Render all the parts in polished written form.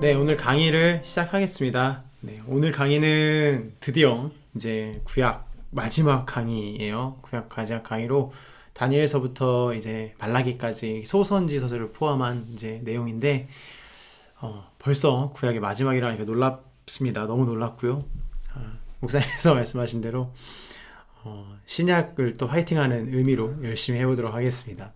네, 오늘 강의를 시작하겠습니다. 네, 오늘 강의는 드디어 이제 구약 마지막 강의예요. 구약 마지막 강의로 다니엘서부터 이제 말라기까지 소선지서를 포함한 이제 내용인데 벌써 구약의 마지막이라니까 놀랍습니다. 너무 놀랍고요. 목사님께서 말씀하신 대로 신약을 또 화이팅하는 의미로 열심히 해보도록 하겠습니다.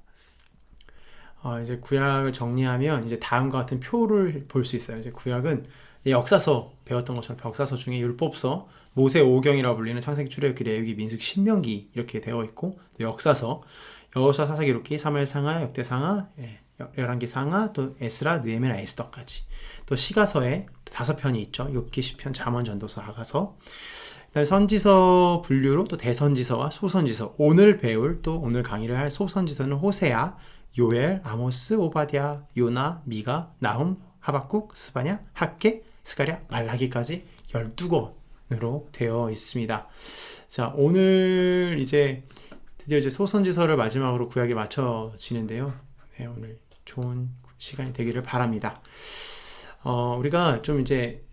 이제 구약을 정리하면 이제 다음과 같은 표를 볼 수 있어요. 이제 구약은 역사서 배웠던 것처럼 역사서 중에 율법서, 모세 오경이라고 불리는 창세기, 출애굽기, 레위기, 민수기, 신명기 이렇게 되어 있고, 또 역사서, 여호수아, 사사기, 룻기, 사무엘 상하, 역대 상하, 열왕기 상하, 또 에스라, 느헤미야, 에스더까지. 또 시가서에 5편이 있죠. 욥기, 시편, 잠언, 전도서, 하가서. 그다음에 선지서 분류로 또 대선지서와 소선지서. 오늘 배울 또 오늘 강의를 할 소선지서는 호세아, 요엘, 아모스, 오바댜, 요나, 미가, 나훔, 하박국, 스바냐, 학개, 스가랴, 말라기까지 12권으로 되어 있습니다. 자, 오늘 이제 드디어 이제 소선지서를 마지막으로 구약에 맞춰지는데요. 네, 오늘 좋은 시간이 되기를 바랍니다. 우리가 좀 이제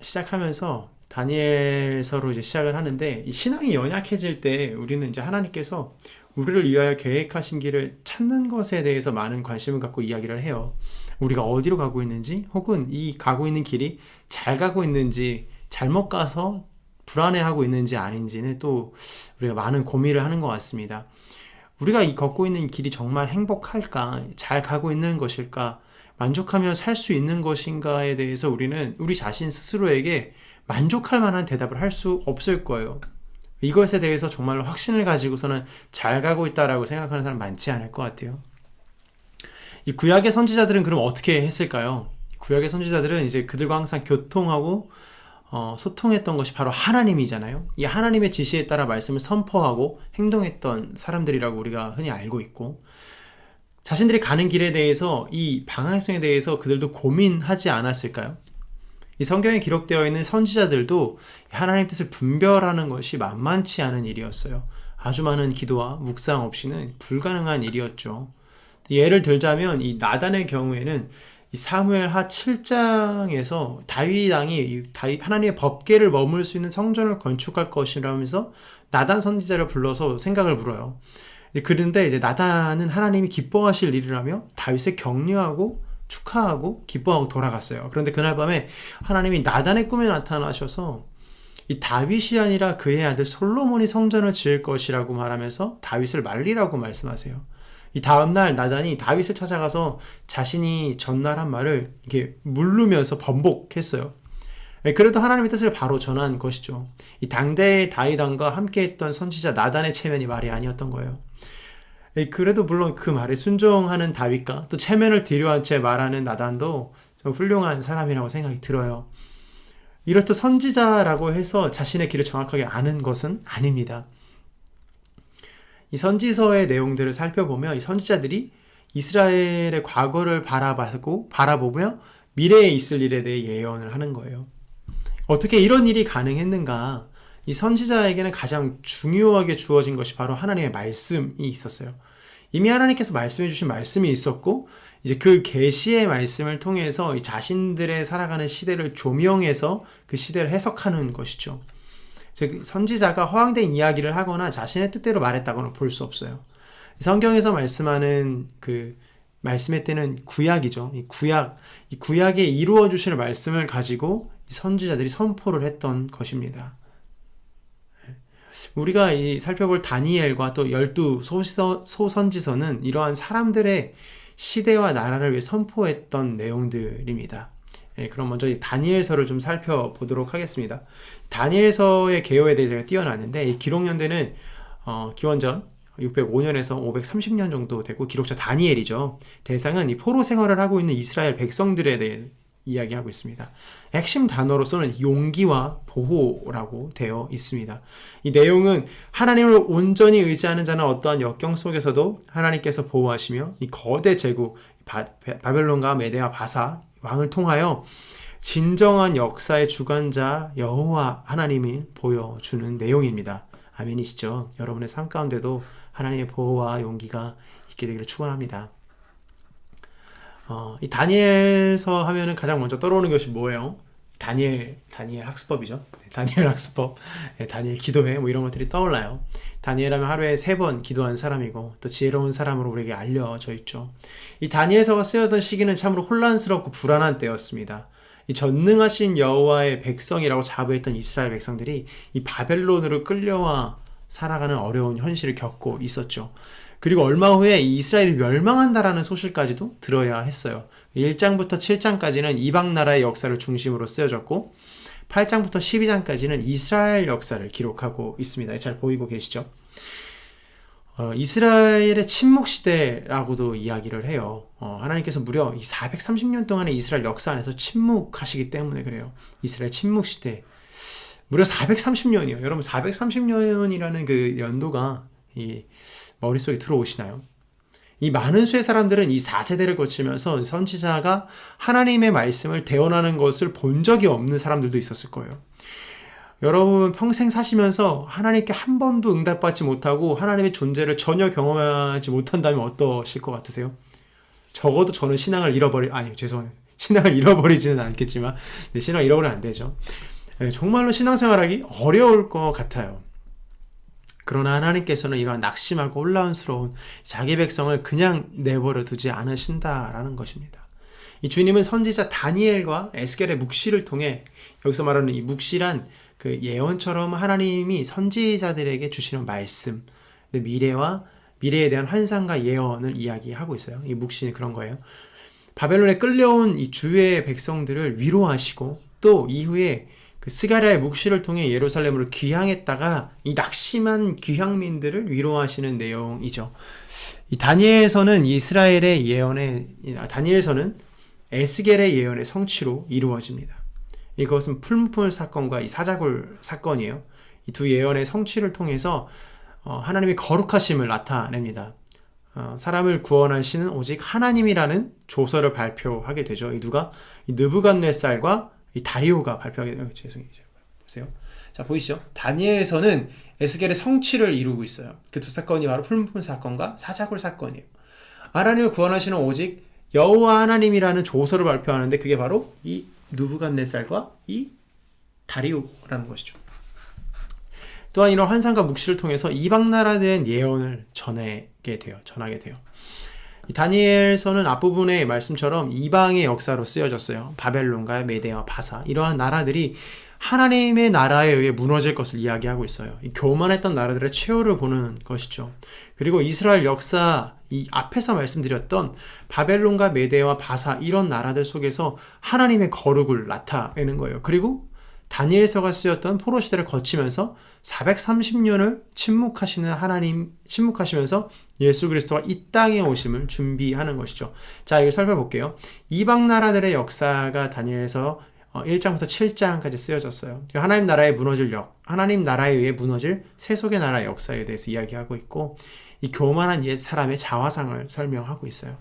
시작하면서 다니엘서로 이제 시작을 하는데, 이 신앙이 연약해질 때 우리는 이제 하나님께서 우리를 위하여 계획하신 길을 찾는 것에 대해서 많은 관심을 갖고 이야기를 해요. 우리가 어디로 가고 있는지, 혹은 이 가고 있는 길이 잘 가고 있는지, 잘못 가서 불안해하고 있는지 아닌지는 또 우리가 많은 고민을 하는 것 같습니다. 우리가 이 걷고 있는 길이 정말 행복할까? 잘 가고 있는 것일까? 만족하며 살 수 있는 것인가에 대해서 우리는 우리 자신 스스로에게 만족할 만한 대답을 할 수 없을 거예요. 이것에 대해서 정말로 확신을 가지고서는 잘 가고 있다라고 생각하는 사람 많지 않을 것 같아요. 이 구약의 선지자들은 그럼 어떻게 했을까요? 구약의 선지자들은 이제 그들과 항상 교통하고 소통했던 것이 바로 하나님이잖아요. 이 하나님의 지시에 따라 말씀을 선포하고 행동했던 사람들이라고 우리가 흔히 알고 있고, 자신들이 가는 길에 대해서, 이 방향성에 대해서 그들도 고민하지 않았을까요? 이 성경에 기록되어 있는 선지자들도 하나님 뜻을 분별하는 것이 만만치 않은 일이었어요. 아주 많은 기도와 묵상 없이는 불가능한 일이었죠. 예를 들자면 이 나단의 경우에는 이 사무엘하 7장에서 다윗 왕이 하나님의 법궤를 머물 수 있는 성전을 건축할 것이라면서 나단 선지자를 불러서 생각을 물어요. 그런데 이제 나단은 하나님이 기뻐하실 일이라며 다윗을 격려하고 축하하고 기뻐하고 돌아갔어요. 그런데 그날 밤에 하나님이 나단의 꿈에 나타나셔서 이 다윗이 아니라 그의 아들 솔로몬이 성전을 지을 것이라고 말하면서 다윗을 말리라고 말씀하세요. 이 다음날 나단이 다윗을 찾아가서 자신이 전날 한 말을 이렇게 물르면서 번복했어요. 그래도 하나님의 뜻을 바로 전한 것이죠. 이 당대의 다윗 왕과 함께했던 선지자 나단의 체면이 말이 아니었던 거예요. 그래도 물론 그 말에 순종하는 다윗과 또 체면을 뒤로한 채 말하는 나단도 좀 훌륭한 사람이라고 생각이 들어요. 이렇듯 선지자라고 해서 자신의 길을 정확하게 아는 것은 아닙니다. 이 선지서의 내용들을 살펴보면 이 선지자들이 이스라엘의 과거를 바라보며 미래에 있을 일에 대해 예언을 하는 거예요. 어떻게 이런 일이 가능했는가? 이 선지자에게는 가장 중요하게 주어진 것이 바로 하나님의 말씀이 있었어요. 이미 하나님께서 말씀해 주신 말씀이 있었고, 이제 그 계시의 말씀을 통해서 이 자신들의 살아가는 시대를 조명해서 그 시대를 해석하는 것이죠. 즉 선지자가 허황된 이야기를 하거나 자신의 뜻대로 말했다고는 볼 수 없어요. 성경에서 말씀하는 그 말씀의 때는 구약이죠. 이 구약에 이루어 주실 말씀을 가지고 선지자들이 선포를 했던 것입니다. 우리가 살펴볼 다니엘과 또 12 소선지서는 이러한 사람들의 시대와 나라를 위해 선포했던 내용들입니다. 그럼 먼저 다니엘서를 좀 살펴보도록 하겠습니다. 다니엘서의 개요에 대해 제가 띄워놨는데, 이 기록연대는 기원전 605년에서 530년 정도 되고, 기록자 다니엘이죠. 대상은 이 포로 생활을 하고 있는 이스라엘 백성들에 대해 이야기하고 있습니다. 핵심 단어로서는 용기와 보호라고 되어 있습니다. 이 내용은 하나님을 온전히 의지하는 자는 어떠한 역경 속에서도 하나님께서 보호하시며 이 거대 제국 바벨론과 메대와 바사 왕을 통하여 진정한 역사의 주관자 여호와 하나님이 보여주는 내용입니다. 아멘이시죠? 여러분의 삶 가운데도 하나님의 보호와 용기가 있게 되기를 축원합니다. 이 다니엘서 하면은 가장 먼저 떠오르는 것이 뭐예요? 다니엘 학습법이죠. 네, 다니엘 학습법, 네, 다니엘 기도회 뭐 이런 것들이 떠올라요. 다니엘 하면 하루에 3번 기도한 사람이고 또 지혜로운 사람으로 우리에게 알려져 있죠. 이 다니엘서가 쓰여던 시기는 참으로 혼란스럽고 불안한 때였습니다. 이 전능하신 여호와의 백성이라고 자부했던 이스라엘 백성들이 이 바벨론으로 끌려와 살아가는 어려운 현실을 겪고 있었죠. 그리고 얼마 후에 이스라엘이 멸망한다라는 소식까지도 들어야 했어요. 1장부터 7장까지는 이방 나라의 역사를 중심으로 쓰여졌고 8장부터 12장까지는 이스라엘 역사를 기록하고 있습니다. 잘 보이고 계시죠? 이스라엘의 침묵 시대라고도 이야기를 해요. 하나님께서 무려 이 430년 동안의 이스라엘 역사 안에서 침묵하시기 때문에 그래요. 이스라엘 침묵 시대. 무려 430년이요. 여러분 430년이라는 그 연도가 이 머릿속에 들어오시나요? 이 많은 수의 사람들은 이 4세대를 거치면서 선지자가 하나님의 말씀을 대언하는 것을 본 적이 없는 사람들도 있었을 거예요. 여러분 평생 사시면서 하나님께 한 번도 응답받지 못하고 하나님의 존재를 전혀 경험하지 못한다면 어떠실 것 같으세요? 적어도 저는 신앙을 신앙을 잃어버리지는 않겠지만 신앙을 잃어버리면 안 되죠. 정말로 신앙생활하기 어려울 것 같아요. 그러나 하나님께서는 이러한 낙심하고 혼란스러운 자기 백성을 그냥 내버려 두지 않으신다라는 것입니다. 이 주님은 선지자 다니엘과 에스겔의 묵시를 통해 여기서 말하는 이 묵시란 그 예언처럼 하나님이 선지자들에게 주시는 말씀, 미래에 대한 환상과 예언을 이야기하고 있어요. 이 묵시는 그런 거예요. 바벨론에 끌려온 이 주의 백성들을 위로하시고 또 이후에 그 스가랴의 묵시를 통해 예루살렘으로 귀향했다가 이 낙심한 귀향민들을 위로하시는 내용이죠. 이 다니엘서는 다니엘서는 에스겔의 예언의 성취로 이루어집니다. 이것은 풀무불 사건과 이 사자굴 사건이에요. 이 두 예언의 성취를 통해서 하나님의 거룩하심을 나타냅니다. 사람을 구원하시는 오직 하나님이라는 조서를 발표하게 되죠. 이 느부갓네살과 이 다리오가 발표하게 돼요. 죄송해요. 보세요. 자, 보이시죠? 다니엘서는 에스겔의 성취를 이루고 있어요. 그 두 사건이 바로 풀무불 사건과 사자굴 사건이에요. 하나님을 구원하시는 오직 여호와 하나님이라는 조서를 발표하는데 그게 바로 이 느부갓네살과 이 다리오라는 것이죠. 또한 이런 환상과 묵시를 통해서 이방 나라에 대한 예언을 전하게 돼요. 이 다니엘서는 앞부분의 말씀처럼 이방의 역사로 쓰여졌어요. 바벨론과 메대와 바사 이러한 나라들이 하나님의 나라에 의해 무너질 것을 이야기하고 있어요. 이 교만했던 나라들의 최후를 보는 것이죠. 그리고 이스라엘 역사 이 앞에서 말씀드렸던 바벨론과 메대와 바사 이런 나라들 속에서 하나님의 거룩을 나타내는 거예요. 그리고 다니엘서가 쓰였던 포로 시대를 거치면서 430년을 침묵하시면서 예수 그리스도가 이 땅에 오심을 준비하는 것이죠. 자, 이걸 살펴볼게요. 이방 나라들의 역사가 다니엘서 1장부터 7장까지 쓰여졌어요. 하나님 나라에 의해 무너질 세속의 나라 역사에 대해서 이야기하고 있고 이 교만한 옛 사람의 자화상을 설명하고 있어요.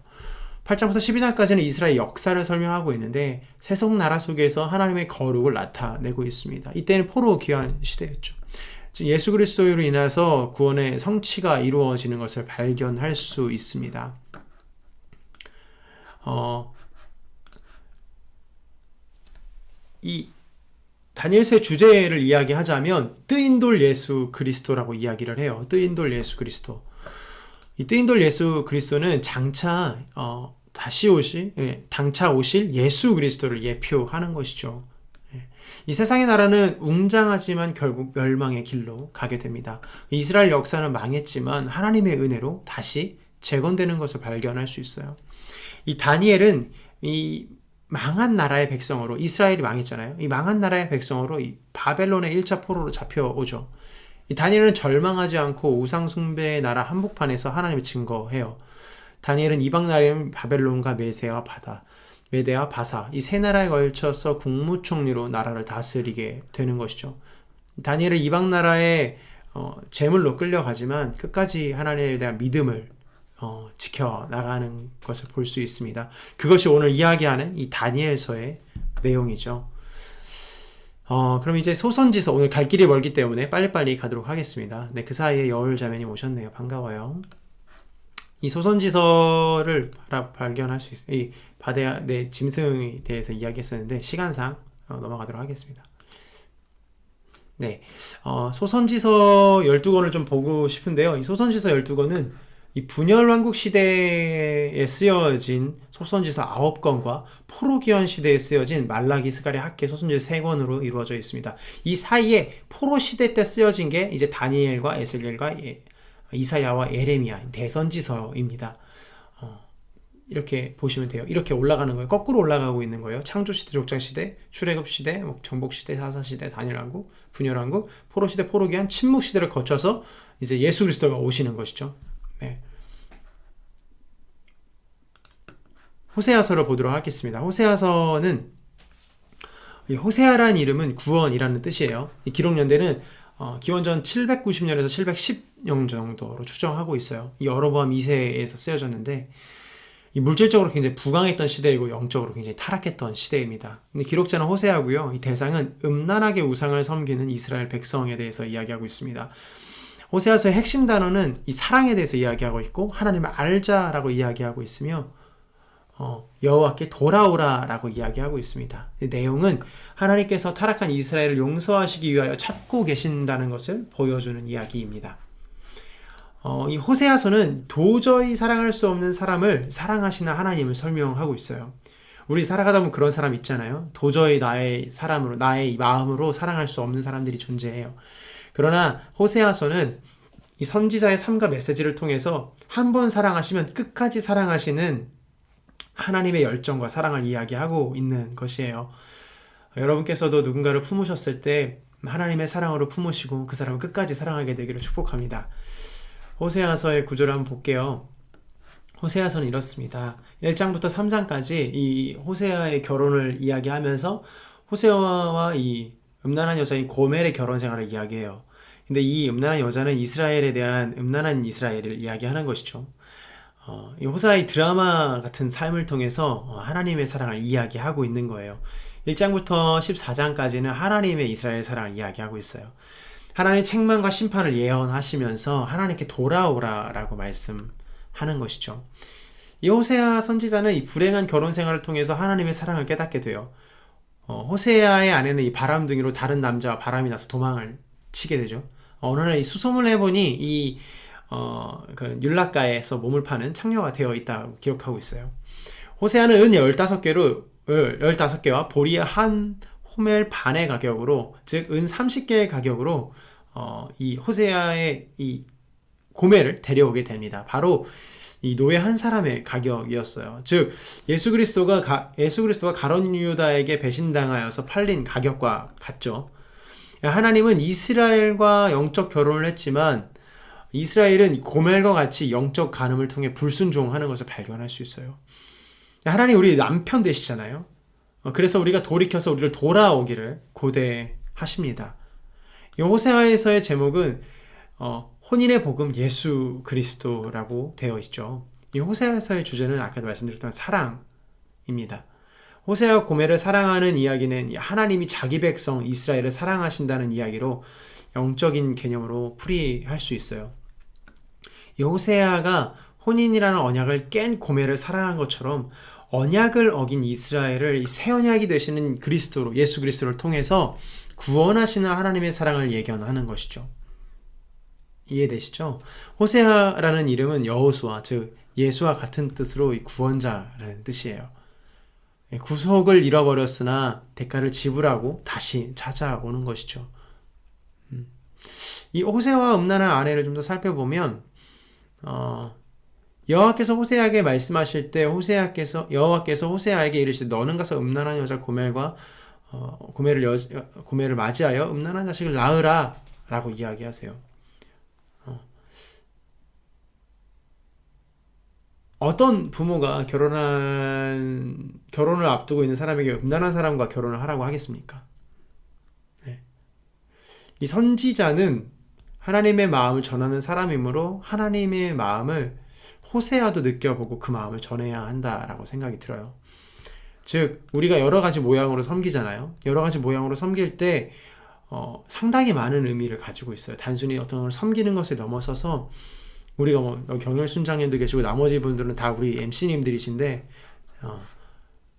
8장부터 12장까지는 이스라엘 역사를 설명하고 있는데 세속 나라 속에서 하나님의 거룩을 나타내고 있습니다. 이때는 포로 귀환 시대였죠. 예수 그리스도로 인해서 구원의 성취가 이루어지는 것을 발견할 수 있습니다. 이 다니엘서의 주제를 이야기하자면 뜨인 돌 예수 그리스도라고 이야기를 해요. 뜨인 돌 예수 그리스도. 이 뜨인 돌 예수 그리스도는 장차 오실 예수 그리스도를 예표하는 것이죠. 이 세상의 나라는 웅장하지만 결국 멸망의 길로 가게 됩니다. 이스라엘 역사는 망했지만 하나님의 은혜로 다시 재건되는 것을 발견할 수 있어요. 이 다니엘은 이 망한 나라의 백성으로 이스라엘이 망했잖아요. 이 망한 나라의 백성으로 이 바벨론의 1차 포로로 잡혀오죠. 이 다니엘은 절망하지 않고 우상 숭배의 나라 한복판에서 하나님을 증거해요. 다니엘은 이방 나라인 바벨론과 메대와 바사 이 세 나라에 걸쳐서 국무총리로 나라를 다스리게 되는 것이죠. 다니엘은 이방 나라의 제물로 끌려가지만 끝까지 하나님에 대한 믿음을 지켜나가는 것을 볼 수 있습니다. 그것이 오늘 이야기하는 이 다니엘서의 내용이죠. 그럼 이제 소선지서 오늘 갈 길이 멀기 때문에 빨리빨리 가도록 하겠습니다. 네, 그 사이에 여울자매님 오셨네요. 반가워요. 이 소선지서를 발견할 수 있어요. 이 바데 짐승에 대해서 이야기했었는데 시간상 넘어가도록 하겠습니다. 네, 소선지서 12권을 좀 보고 싶은데요. 이 소선지서 12권은 이 분열왕국 시대에 쓰여진 소선지서 9권과 포로기원 시대에 쓰여진 말라기, 스가랴, 학개, 소선지서 3권으로 이루어져 있습니다. 이 사이에 포로 시대 때 쓰여진 게 이제 다니엘과 에스겔과 이사야와 예레미야 대선지서입니다. 이렇게 보시면 돼요. 이렇게 올라가는 거예요. 거꾸로 올라가고 있는 거예요. 창조시대, 족장시대, 출애굽시대, 정복시대, 사사시대, 다니엘왕국, 분열왕국, 포로시대, 포로기한, 침묵시대를 거쳐서 이제 예수 그리스도가 오시는 것이죠. 네. 호세아서를 보도록 하겠습니다. 호세아서는 호세아라는 이름은 구원이라는 뜻이에요. 이 기록 연대는 기원전 790년에서 710년 정도로 추정하고 있어요. 이 여로보암 2세에서 쓰여졌는데 이 물질적으로 굉장히 부강했던 시대이고 영적으로 굉장히 타락했던 시대입니다. 근데 기록자는 호세아고요. 이 대상은 음란하게 우상을 섬기는 이스라엘 백성에 대해서 이야기하고 있습니다. 호세아서의 핵심 단어는 이 사랑에 대해서 이야기하고 있고 하나님을 알자라고 이야기하고 있으며 여호와께 돌아오라라고 이야기하고 있습니다. 내용은 하나님께서 타락한 이스라엘을 용서하시기 위하여 찾고 계신다는 것을 보여주는 이야기입니다. 이 호세아서는 도저히 사랑할 수 없는 사람을 사랑하시는 하나님을 설명하고 있어요. 우리 살아가다 보면 그런 사람 있잖아요. 도저히 나의 사람으로, 나의 마음으로 사랑할 수 없는 사람들이 존재해요. 그러나 호세아서는 이 선지자의 삶과 메시지를 통해서 한 번 사랑하시면 끝까지 사랑하시는 하나님의 열정과 사랑을 이야기하고 있는 것이에요. 여러분께서도 누군가를 품으셨을 때 하나님의 사랑으로 품으시고 그 사람을 끝까지 사랑하게 되기를 축복합니다. 호세아서의 구조를 한번 볼게요. 호세아서는 이렇습니다. 1장부터 3장까지 이 호세아의 결혼을 이야기하면서 호세아와 이 음란한 여자인 고멜의 결혼 생활을 이야기해요. 근데 이 음란한 여자는 이스라엘에 대한 음란한 이스라엘을 이야기하는 것이죠. 이 호세아의 드라마 같은 삶을 통해서 하나님의 사랑을 이야기하고 있는 거예요. 1장부터 14장까지는 하나님의 이스라엘 사랑을 이야기하고 있어요. 하나님의 책망과 심판을 예언하시면서 하나님께 돌아오라라고 말씀하는 것이죠. 이 호세아 선지자는 이 불행한 결혼 생활을 통해서 하나님의 사랑을 깨닫게 돼요. 호세아의 아내는 이 바람둥이로 다른 남자와 바람이 나서 도망을 치게 되죠. 어느 날 이 수소문을 해보니 그 율라가에서 몸을 파는 창녀가 되어 있다고 기록하고 있어요. 호세아는 은 15개와 보리 한 호멜 반의 가격으로, 즉 은 30개의 가격으로 이 호세아의 이 고멜을 데려오게 됩니다. 바로 이 노예 한 사람의 가격이었어요. 즉 예수 그리스도가 가룟 유다에게 배신당하여서 팔린 가격과 같죠. 하나님은 이스라엘과 영적 결혼을 했지만 이스라엘은 고멜과 같이 영적 간음을 통해 불순종하는 것을 발견할 수 있어요. 하나님 우리 남편 되시잖아요. 그래서 우리가 돌이켜서 우리를 돌아오기를 고대하십니다. 이 호세아에서의 제목은 혼인의 복음 예수 그리스도라고 되어 있죠. 이 호세아에서의 주제는 아까도 말씀드렸던 사랑입니다. 호세아와 고멜을 사랑하는 이야기는 하나님이 자기 백성 이스라엘을 사랑하신다는 이야기로 영적인 개념으로 풀이할 수 있어요. 이 호세아가 혼인이라는 언약을 깬 고멜을 사랑한 것처럼 언약을 어긴 이스라엘을 새 언약이 되시는 그리스도로, 예수 그리스도를 통해서 구원하시는 하나님의 사랑을 예견하는 것이죠. 이해되시죠? 호세아라는 이름은 여호수아, 즉 예수와 같은 뜻으로 이 구원자라는 뜻이에요. 구속을 잃어버렸으나 대가를 지불하고 다시 찾아오는 것이죠. 이 호세아와 음란한 아내를 좀 더 살펴보면 여호와께서 호세아에게 말씀하실 때 여호와께서 호세아에게 이르시되 너는 가서 음란한 여자 고멜을 맞이하여 음란한 자식을 낳으라 라고 이야기하세요. 어떤 부모가 결혼을 앞두고 있는 사람에게 음란한 사람과 결혼을 하라고 하겠습니까? 네. 이 선지자는 하나님의 마음을 전하는 사람이므로 하나님의 마음을 호세아도 느껴보고 그 마음을 전해야 한다라고 생각이 들어요. 즉 우리가 여러 가지 모양으로 섬기잖아요. 여러 가지 모양으로 섬길 때 상당히 많은 의미를 가지고 있어요. 단순히 어떤 걸 섬기는 것에 넘어서서 우리가 뭐 경열 순장님도 계시고 나머지 분들은 다 우리 MC님들이신데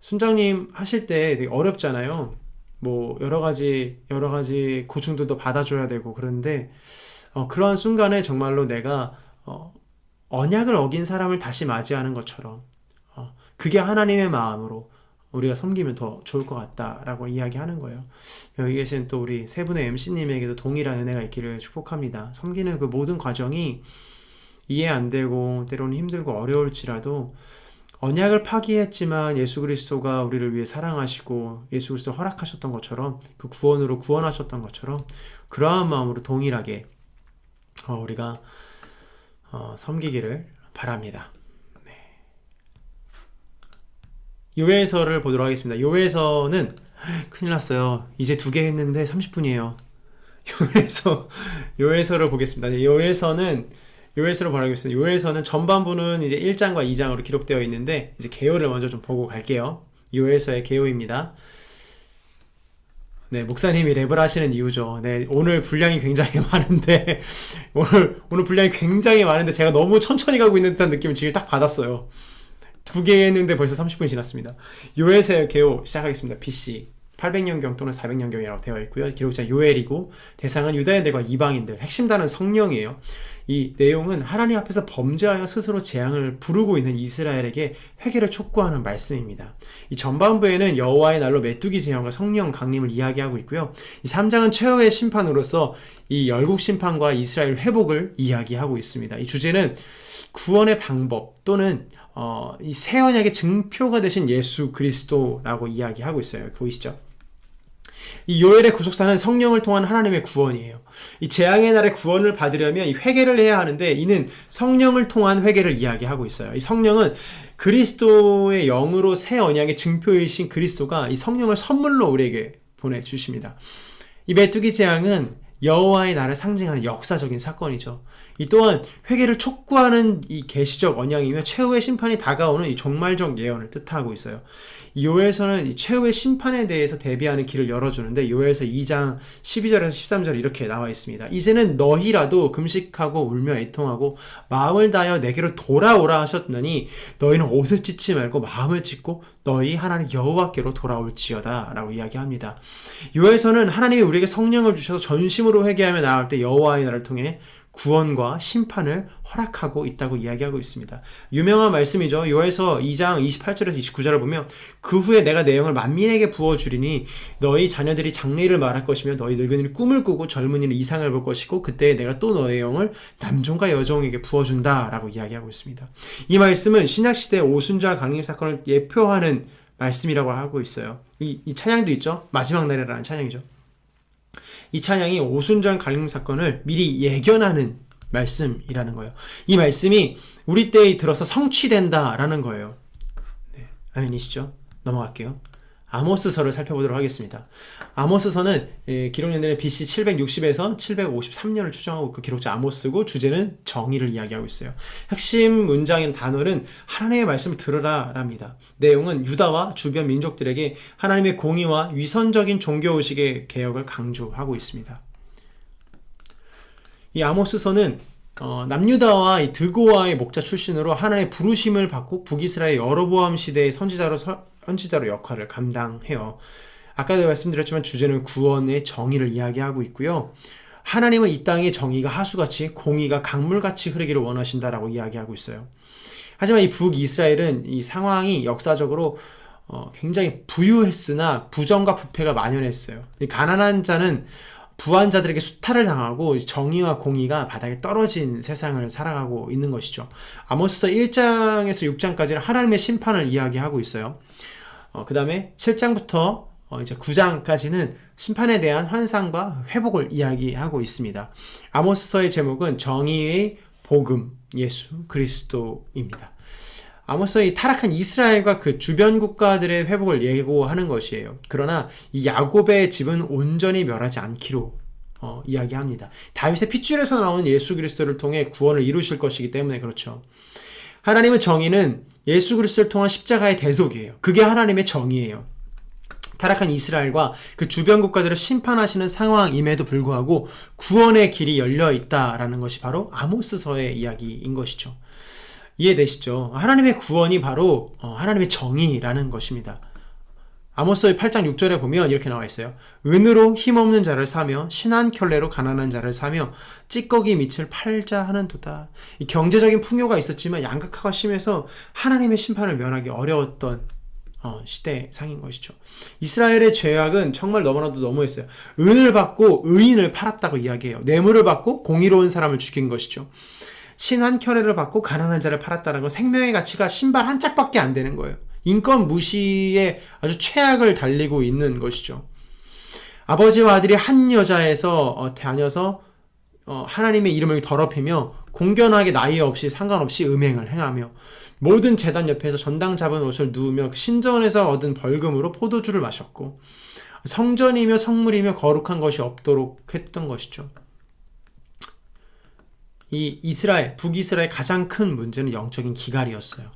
순장님 하실 때 되게 어렵잖아요. 뭐 여러 가지 고충들도 받아줘야 되고 그런데 그러한 순간에 정말로 내가 언약을 어긴 사람을 다시 맞이하는 것처럼 그게 하나님의 마음으로 우리가 섬기면 더 좋을 것 같다라고 이야기하는 거예요. 여기 계신 또 우리 세 분의 MC님에게도 동일한 은혜가 있기를 축복합니다. 섬기는 그 모든 과정이 이해 안 되고 때로는 힘들고 어려울지라도 언약을 파기했지만 예수 그리스도가 우리를 위해 사랑하시고 예수 그리스도 허락하셨던 것처럼 그 구원으로 구원하셨던 것처럼 그러한 마음으로 동일하게 우리가 섬기기를 바랍니다. 요엘서를 보도록 하겠습니다. 요엘서는 큰일 났어요. 이제 2개 했는데 30분이에요. 요엘서를 보겠습니다. 요엘서를 보라겠습니다. 요엘서는 전반부는 이제 1장과 2장으로 기록되어 있는데 이제 개요를 먼저 좀 보고 갈게요. 요엘서의 개요입니다. 네, 목사님이 랩을 하시는 이유죠. 네, 오늘 분량이 굉장히 많은데 오늘 분량이 굉장히 많은데 제가 너무 천천히 가고 있는 듯한 느낌을 지금 딱 받았어요. 2개 했는데 벌써 30분이 지났습니다. 요엘서의 개요 시작하겠습니다. BC 800년경 또는 400년경이라고 되어 있고요. 기록자 요엘이고 대상은 유다인들과 이방인들, 핵심 단어는 성령이에요. 이 내용은 하나님 앞에서 범죄하여 스스로 재앙을 부르고 있는 이스라엘에게 회개를 촉구하는 말씀입니다. 이 전반부에는 여호와의 날로 메뚜기 재앙과 성령 강림을 이야기하고 있고요. 이 3장은 최후의 심판으로서 이 열국 심판과 이스라엘 회복을 이야기하고 있습니다. 이 주제는 구원의 방법 또는 이 새 언약의 증표가 되신 예수 그리스도라고 이야기하고 있어요. 보이시죠? 이 요엘의 구속사는 성령을 통한 하나님의 구원이에요. 이 재앙의 날에 구원을 받으려면 이 회개를 해야 하는데 이는 성령을 통한 회개를 이야기하고 있어요. 이 성령은 그리스도의 영으로 새 언약의 증표이신 그리스도가 이 성령을 선물로 우리에게 보내주십니다. 이 메뚜기 재앙은 여호와의 날을 상징하는 역사적인 사건이죠. 이 또한 회개를 촉구하는 이 계시적 언약이며 최후의 심판이 다가오는 이 종말적 예언을 뜻하고 있어요. 이 요엘서는 이 최후의 심판에 대해서 대비하는 길을 열어주는데 요엘서 2장 12절에서 13절 이렇게 나와 있습니다. 이제는 너희라도 금식하고 울며 애통하고 마음을 다하여 내게로 돌아오라 하셨느니 너희는 옷을 찢지 말고 마음을 찢고 너희 하나님 여호와께로 돌아올지어다 라고 이야기합니다. 요엘서는 하나님이 우리에게 성령을 주셔서 전심으로 회개하며 나아갈 때 여호와의 날을 통해 구원과 심판을 허락하고 있다고 이야기하고 있습니다. 유명한 말씀이죠. 요엘서 2장 28절에서 29절을 보면 그 후에 내가 내 영을 만민에게 부어주리니 너희 자녀들이 장래일을 말할 것이며 너희 늙은이는 꿈을 꾸고 젊은이는 이상을 볼 것이고 그때 내가 또 너의 영을 남종과 여종에게 부어준다 라고 이야기하고 있습니다. 이 말씀은 신약시대 오순절 강림 사건을 예표하는 말씀이라고 하고 있어요. 이 찬양도 있죠. 마지막 날이라는 찬양이죠. 이 찬양이 오순절 강림 사건을 미리 예견하는 말씀이라는 거예요. 이 말씀이 우리 때에 들어서 성취된다라는 거예요. 네, 아멘이시죠? 넘어갈게요. 아모스서를 살펴보도록 하겠습니다. 아모스서는 기록 연대는 BC 760에서 753년을 추정하고 그 기록자 아모스고 주제는 정의를 이야기하고 있어요. 핵심 문장인 단어는 하나님의 말씀을 들으라 랍니다. 내용은 유다와 주변 민족들에게 하나님의 공의와 위선적인 종교의식의 개혁을 강조하고 있습니다. 이 아모스서는 남유다와 이 드고아의 목자 출신으로 하나님의 부르심을 받고 북이스라엘 여로보암 시대의 선지자로 역할을 감당해요. 아까도 말씀드렸지만 주제는 구원의 정의를 이야기하고 있고요. 하나님은 이 땅의 정의가 하수같이 공의가 강물같이 흐르기를 원하신다라고 이야기하고 있어요. 하지만 이 북이스라엘은 이 상황이 역사적으로 굉장히 부유했으나 부정과 부패가 만연했어요. 가난한 자는 부한 자들에게 수탈을 당하고 정의와 공의가 바닥에 떨어진 세상을 살아가고 있는 것이죠. 아모스서 1장에서 6장까지는 하나님의 심판을 이야기하고 있어요. 그 다음에 7장부터 이제 9장까지는 심판에 대한 환상과 회복을 이야기하고 있습니다. 아모스서의 제목은 정의의 복음 예수 그리스도입니다. 아모스의 타락한 이스라엘과 그 주변 국가들의 회복을 예고하는 것이에요. 그러나 이 야곱의 집은 온전히 멸하지 않기로 이야기합니다. 다윗의 핏줄에서 나오는 예수 그리스도를 통해 구원을 이루실 것이기 때문에 그렇죠. 하나님의 정의는 예수 그리스도를 통한 십자가의 대속이에요. 그게 하나님의 정의예요. 타락한 이스라엘과 그 주변 국가들을 심판하시는 상황임에도 불구하고 구원의 길이 열려 있다라는 것이 바로 아모스서의 이야기인 것이죠. 이해되시죠? 하나님의 구원이 바로 하나님의 정의라는 것입니다. 아모스 8장 6절에 보면 이렇게 나와 있어요. 은으로 힘없는 자를 사며 신한 켤레로 가난한 자를 사며 찌꺼기 밑을 팔자 하는도다. 이 경제적인 풍요가 있었지만 양극화가 심해서 하나님의 심판을 면하기 어려웠던 시대상인 것이죠. 이스라엘의 죄악은 정말 너무나도 너무했어요. 은을 받고 의인을 팔았다고 이야기해요. 뇌물을 받고 공의로운 사람을 죽인 것이죠. 신한 켤레를 받고 가난한 자를 팔았다는 건 생명의 가치가 신발 한 짝밖에 안 되는 거예요. 인권 무시에 아주 최악을 달리고 있는 것이죠. 아버지와 아들이 한 여자에서 다녀서 하나님의 이름을 더럽히며 공견하게 나이 없이 상관없이 음행을 행하며 모든 제단 옆에서 전당 잡은 옷을 누우며 신전에서 얻은 벌금으로 포도주를 마셨고 성전이며 성물이며 거룩한 것이 없도록 했던 것이죠. 이 북이스라엘 가장 큰 문제는 영적인 기갈이었어요.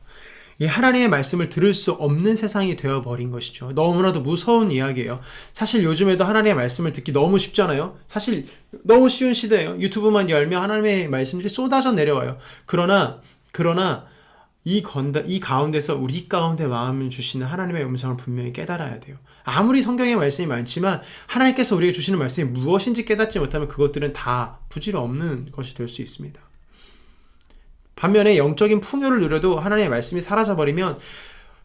이 하나님의 말씀을 들을 수 없는 세상이 되어버린 것이죠. 너무나도 무서운 이야기예요. 사실 요즘에도 하나님의 말씀을 듣기 너무 쉽잖아요. 사실 너무 쉬운 시대예요. 유튜브만 열면 하나님의 말씀들이 쏟아져 내려와요. 그러나 이 가운데서 우리 가운데 마음을 주시는 하나님의 음성을 분명히 깨달아야 돼요. 아무리 성경에 말씀이 많지만 하나님께서 우리에게 주시는 말씀이 무엇인지 깨닫지 못하면 그것들은 다 부질없는 것이 될 수 있습니다. 반면에 영적인 풍요를 누려도 하나님의 말씀이 사라져버리면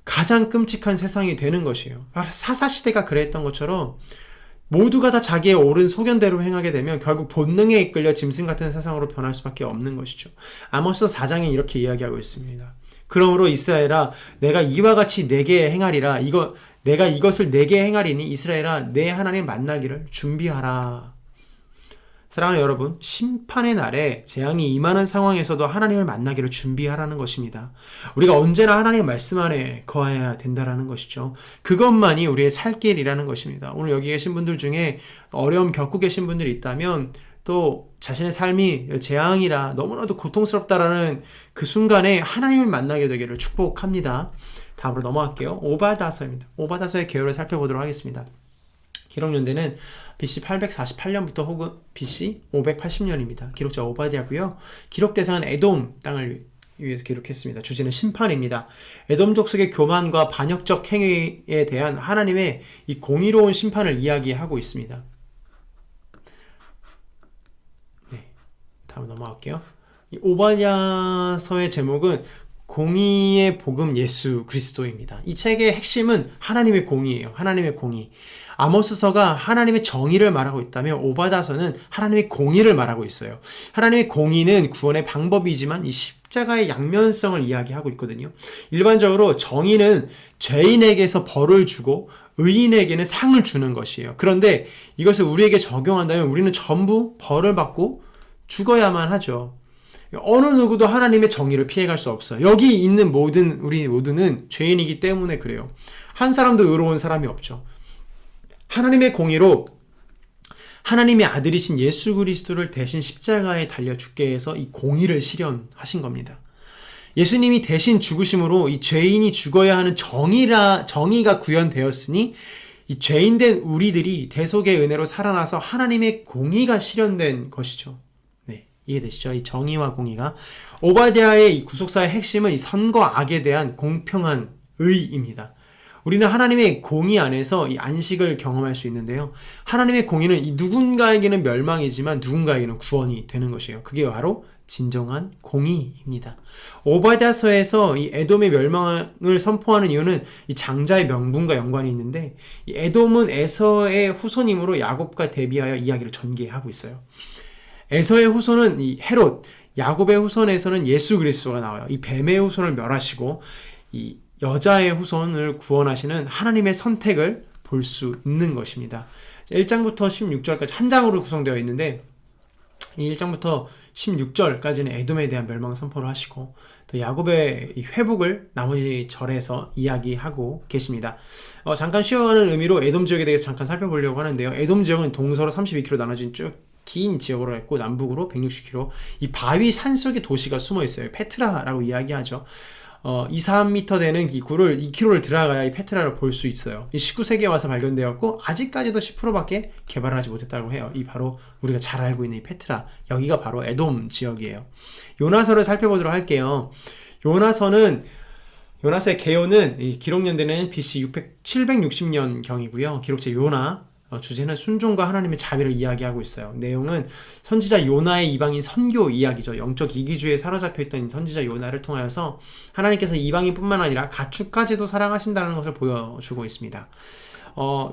가장 끔찍한 세상이 되는 것이에요. 사사시대가 그랬던 것처럼 모두가 다 자기의 옳은 소견대로 행하게 되면 결국 본능에 이끌려 짐승 같은 세상으로 변할 수밖에 없는 것이죠. 아모스 4장에 이렇게 이야기하고 있습니다. 그러므로 이스라엘아 내가 이와 같이 내게 행하리라. 내가 이것을 내게 행하리니 이스라엘아 내 하나님 만나기를 준비하라. 사랑하는 여러분, 심판의 날에 재앙이 임하는 상황에서도 하나님을 만나기를 준비하라는 것입니다. 우리가 언제나 하나님의 말씀 안에 거해야 된다는 것이죠. 그것만이 우리의 살 길이라는 것입니다. 오늘 여기 계신 분들 중에 어려움 겪고 계신 분들이 있다면 또 자신의 삶이 재앙이라 너무나도 고통스럽다라는 그 순간에 하나님을 만나게 되기를 축복합니다. 다음으로 넘어갈게요. 오바다서입니다. 오바다서의 계열을 살펴보도록 하겠습니다. 기록연대는 BC 848년부터 혹은 BC 580년입니다. 기록자 오바댜고요. 기록 대상은 에돔 땅을 위해서 기록했습니다. 주제는 심판입니다. 에돔 족속의 교만과 반역적 행위에 대한 하나님의 이 공의로운 심판을 이야기하고 있습니다. 네, 다음 넘어갈게요. 이 오바댜서의 제목은 공의의 복음 예수 그리스도입니다. 이 책의 핵심은 하나님의 공의예요. 하나님의 공의. 아모스서가 하나님의 정의를 말하고 있다면 오바다서는 하나님의 공의를 말하고 있어요. 하나님의 공의는 구원의 방법이지만 이 십자가의 양면성을 이야기하고 있거든요. 일반적으로 정의는 죄인에게서 벌을 주고 의인에게는 상을 주는 것이에요. 그런데 이것을 우리에게 적용한다면 우리는 전부 벌을 받고 죽어야만 하죠. 어느 누구도 하나님의 정의를 피해갈 수 없어요. 여기 있는 우리 모두는 죄인이기 때문에 그래요. 한 사람도 의로운 사람이 없죠. 하나님의 공의로 하나님의 아들이신 예수 그리스도를 대신 십자가에 달려 죽게 해서 이 공의를 실현하신 겁니다. 예수님이 대신 죽으심으로 이 죄인이 죽어야 하는 정의가 구현되었으니 이 죄인된 우리들이 대속의 은혜로 살아나서 하나님의 공의가 실현된 것이죠. 네, 이해되시죠? 이 정의와 공의가. 오바댜의 이 구속사의 핵심은 이 선과 악에 대한 공평한 의입니다. 우리는 하나님의 공의 안에서 이 안식을 경험할 수 있는데요. 하나님의 공의는 이 누군가에게는 멸망이지만 누군가에게는 구원이 되는 것이에요. 그게 바로 진정한 공의입니다. 오바댜서에서 이 에돔의 멸망을 선포하는 이유는 이 장자의 명분과 연관이 있는데 이 에돔은 에서의 후손이므로 야곱과 대비하여 이야기를 전개하고 있어요. 에서의 후손은 이 헤롯, 야곱의 후손에서는 예수 그리스도가 나와요. 이 뱀의 후손을 멸하시고 이 여자의 후손을 구원하시는 하나님의 선택을 볼 수 있는 것입니다. 1장부터 16절까지 한 장으로 구성되어 있는데 이 1장부터 16절까지는 에돔에 대한 멸망 선포를 하시고 또 야곱의 회복을 나머지 절에서 이야기하고 계십니다. 잠깐 쉬어가는 의미로 에돔 지역에 대해서 잠깐 살펴보려고 하는데요. 에돔 지역은 동서로 32km 나눠진 쭉 긴 지역으로 했고 남북으로 160km 이 바위 산속에 도시가 숨어 있어요. 페트라라고 이야기하죠. 2, 3m 되는 이 굴을 2km를 들어가야 이 페트라를 볼 수 있어요. 이 19세기에 와서 발견되었고 아직까지도 10%밖에 개발을 하지 못했다고 해요. 이 바로 우리가 잘 알고 있는 이 페트라, 여기가 바로 에돔 지역이에요. 요나서를 살펴보도록 할게요. 요나서의 개요는 이 기록 연대는 BC 760년 경이고요. 기록자 요나, 주제는 순종과 하나님의 자비를 이야기하고 있어요. 내용은 선지자 요나의 이방인 선교 이야기죠. 영적 이기주의에 사로잡혀 있던 선지자 요나를 통하여서 하나님께서 이방인뿐만 아니라 가축까지도 사랑하신다는 것을 보여주고 있습니다.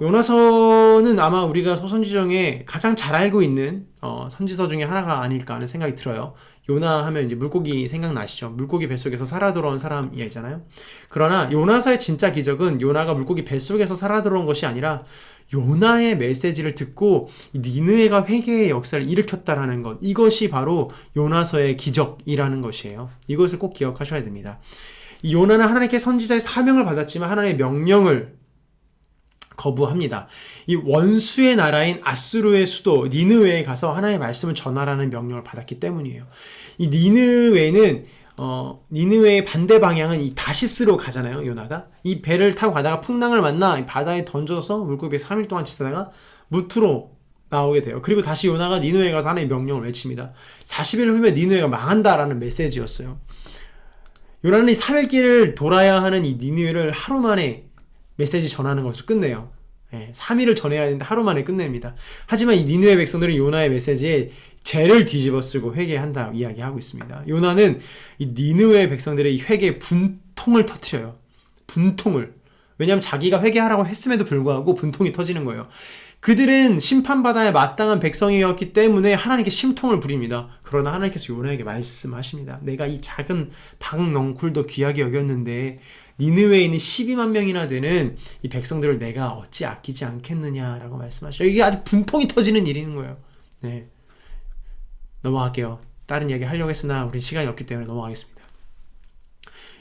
요나서는 아마 우리가 소선지 중에 가장 잘 알고 있는 선지서 중에 하나가 아닐까 하는 생각이 들어요. 요나 하면 이제 물고기 생각나시죠? 물고기 뱃속에서 살아 들어온 사람 이야기잖아요. 그러나 요나서의 진짜 기적은 요나가 물고기 뱃속에서 살아 들어온 것이 아니라 요나의 메시지를 듣고 니느웨가 회개의 역사를 일으켰다라는 것, 이것이 바로 요나서의 기적이라는 것이에요. 이것을 꼭 기억하셔야 됩니다. 이 요나는 하나님께 선지자의 사명을 받았지만 하나님의 명령을 거부합니다. 이 원수의 나라인 아수르의 수도 니느웨에 가서 하나님의 말씀을 전하라는 명령을 받았기 때문이에요. 이 니느웨는 니느웨의 반대 방향은 이 다시스로 가잖아요. 요나가 이 배를 타고 가다가 풍랑을 만나 바다에 던져서 물고기에 3일 동안 지내다가 무트로 나오게 돼요. 그리고 다시 요나가 니느웨에 가서 하나님의 명령을 외칩니다. 40일 후면 니느웨가 망한다라는 메시지였어요. 요나는 이 3일 길을 돌아야 하는 이 니느웨를 하루 만에 메시지 전하는 것을 끝내요. 3일을 전해야 되는데 하루 만에 끝냅니다. 하지만 이 니느웨 백성들은 요나의 메시지에 죄를 뒤집어쓰고 회개한다 이야기하고 있습니다. 요나는 이 니느웨 백성들의 이 회개의 분통을 터뜨려요. 분통을. 왜냐하면 자기가 회개하라고 했음에도 불구하고 분통이 터지는 거예요. 그들은 심판받아야 마땅한 백성이었기 때문에 하나님께 심통을 부립니다. 그러나 하나님께서 요나에게 말씀하십니다. 내가 이 작은 박넝쿨도 귀하게 여겼는데 니느웨에 있는 12만 명이나 되는 이 백성들을 내가 어찌 아끼지 않겠느냐라고 말씀하셔요. 이게 아주 분통이 터지는 일인 거예요. 네. 넘어갈게요. 다른 이야기 하려고 했으나 우리 시간이 없기 때문에 넘어가겠습니다.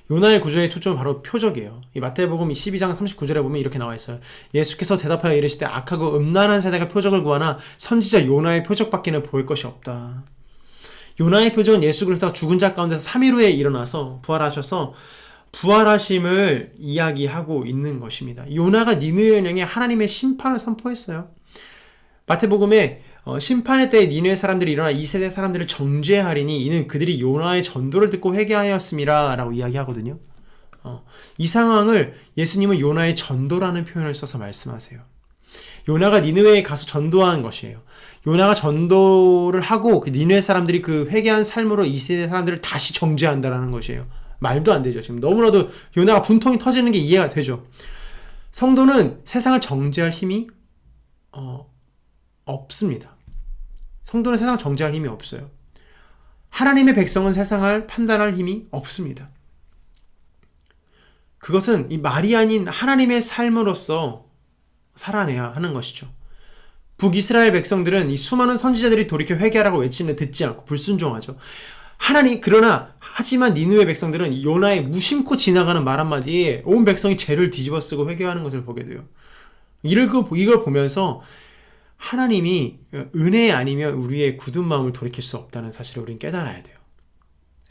요나의 구조의 초점은 바로 표적이에요. 이 마태복음 12장 39절에 보면 이렇게 나와 있어요. 예수께서 대답하여 이르시되 악하고 음란한 세대가 표적을 구하나 선지자 요나의 표적밖에는 보일 것이 없다. 요나의 표적은 예수 그리스도가 죽은 자 가운데서 3일 후에 일어나서 부활하셔서 부활하심을 이야기하고 있는 것입니다. 요나가 니느웨를 향해 하나님의 심판을 선포했어요. 마태복음에 심판의 때에 니느웨 사람들이 일어나 이 세대 사람들을 정죄하리니 이는 그들이 요나의 전도를 듣고 회개하였음이라 라고 이야기하거든요. 이 상황을 예수님은 요나의 전도라는 표현을 써서 말씀하세요. 요나가 니느웨에 가서 전도한 것이에요. 요나가 전도를 하고 그 니느웨 사람들이 그 회개한 삶으로 이 세대 사람들을 다시 정죄한다라는 것이에요. 말도 안 되죠. 지금 너무나도 요나가 분통이 터지는 게 이해가 되죠. 성도는 세상을 정죄할 힘이 없습니다. 성도는 세상을 정죄할 힘이 없어요. 하나님의 백성은 세상을 판단할 힘이 없습니다. 그것은 이 말이 아닌 하나님의 삶으로서 살아내야 하는 것이죠. 북이스라엘 백성들은 이 수많은 선지자들이 돌이켜 회개하라고 외치는데 듣지 않고 불순종하죠. 하지만 니느웨 백성들은 요나의 무심코 지나가는 말 한마디에 온 백성이 죄를 뒤집어쓰고 회개하는 것을 보게 돼요. 이걸 보면서 하나님이 은혜 아니면 우리의 굳은 마음을 돌이킬 수 없다는 사실을 우리는 깨달아야 돼요.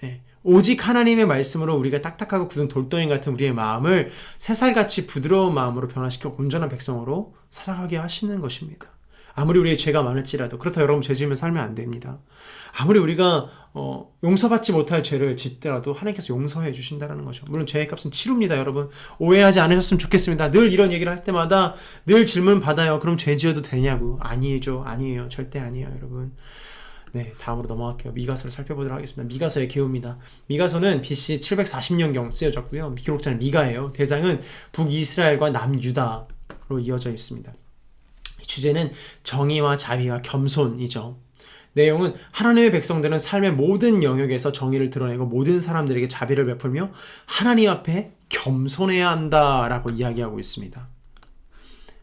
네. 오직 하나님의 말씀으로 우리가 딱딱하고 굳은 돌덩이 같은 우리의 마음을 새살같이 부드러운 마음으로 변화시켜 온전한 백성으로 살아가게 하시는 것입니다. 아무리 우리의 죄가 많을지라도, 그렇다고 여러분 죄 지으면 살면 안 됩니다. 아무리 우리가 용서받지 못할 죄를 짓더라도 하나님께서 용서해 주신다는 거죠. 물론 죄의 값은 치릅니다. 여러분 오해하지 않으셨으면 좋겠습니다. 늘 이런 얘기를 할 때마다 늘 질문 받아요. 그럼 죄 지어도 되냐고. 아니에요. 절대 아니에요, 여러분. 네, 다음으로 넘어갈게요. 미가서를 살펴보도록 하겠습니다. 미가서의 기호입니다. 미가서는 BC 740년경 쓰여졌고요. 기록자는 미가예요. 대상은 북이스라엘과 남유다로 이어져 있습니다. 주제는 정의와 자비와 겸손이죠. 내용은 하나님의 백성들은 삶의 모든 영역에서 정의를 드러내고 모든 사람들에게 자비를 베풀며 하나님 앞에 겸손해야 한다라고 이야기하고 있습니다.